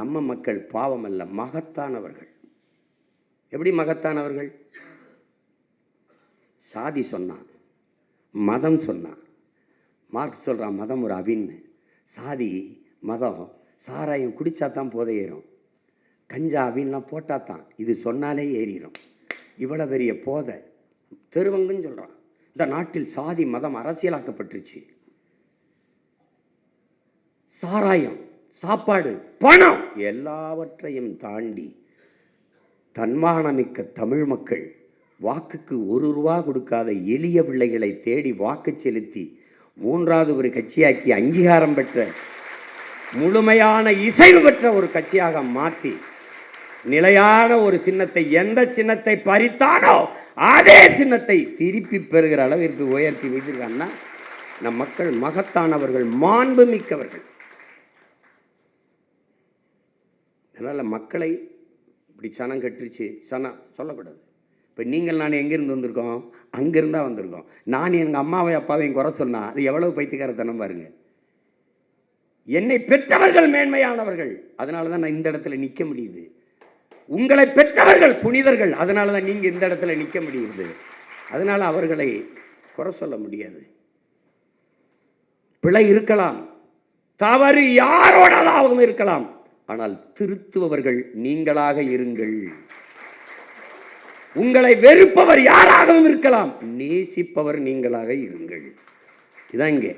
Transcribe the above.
நம்ம மக்கள் பாவம் அல்ல, மகத்தானவர்கள். எப்படி மகத்தானவர்கள்? சாதி சொன்னான், மதம் சொன்னான். மார்க்ஸ் சொல்கிறான் மதம் ஒரு அவின்னு. சாதி மதம் சாராயம் குடித்தாத்தான் போதை ஏறும், கஞ்சா அவின்லாம் போட்டாத்தான் இது சொன்னாலே ஏறிடும். இவ்வளோ பெரிய போதை தெருவங்குன்னு சொல்கிறான். இந்த நாட்டில் சாதி மதம் அரசியலாக்கப்பட்டுருச்சு. சாராயம், சாப்பாடு, பணம் எல்லாவற்றையும் தாண்டி தன்மானமிக்க தமிழ் மக்கள் வாக்குக்கு 1 ரூபா கொடுக்காத எளிய பிள்ளைகளை தேடி வாக்கு செலுத்தி 3வது ஒரு கட்சியாக்கி அங்கீகாரம் பெற்ற முழுமையான இசைவு பெற்ற ஒரு கட்சியாக மாற்றி நிலையான ஒரு சின்னத்தை, எந்த சின்னத்தை பறித்தானோ அதே சின்னத்தை திருப்பி பெறுகிற அளவிற்கு உயர்த்தி வைத்திருக்காங்கன்னா நம் மக்கள் மகத்தானவர்கள், மாண்பு மிக்கவர்கள். அதனால் மக்களை இப்படி சனம் கட்டுருச்சு, சனம் சொல்லக்கூடாது. இப்போ நீங்கள் நான் எங்கேருந்து வந்திருக்கோம்? அங்கேருந்தா வந்திருக்கோம். நான் எங்கள் அம்மாவை அப்பாவையும் குறை சொன்னால் அது எவ்வளவு பைத்தியக்காரத்தனம் பாருங்க. என்னை பெற்றவர்கள் மேன்மையானவர்கள், அதனால தான் நான் இந்த இடத்துல நிற்க முடியுது. உங்களை பெற்றவர்கள் புனிதர்கள், அதனால தான் நீங்கள் இந்த இடத்துல நிற்க முடியுது. அதனால் அவர்களை குறை சொல்ல முடியாது. பிழை இருக்கலாம், தவறு யாரோடதாகவும் இருக்கலாம், ஆனால் திருத்துபவர்கள் நீங்களாக இருங்கள். உங்களை வெறுப்பவர் யாராகவும் இருக்கலாம், நேசிப்பவர் நீங்களாக இருங்கள். இதான் இங்கே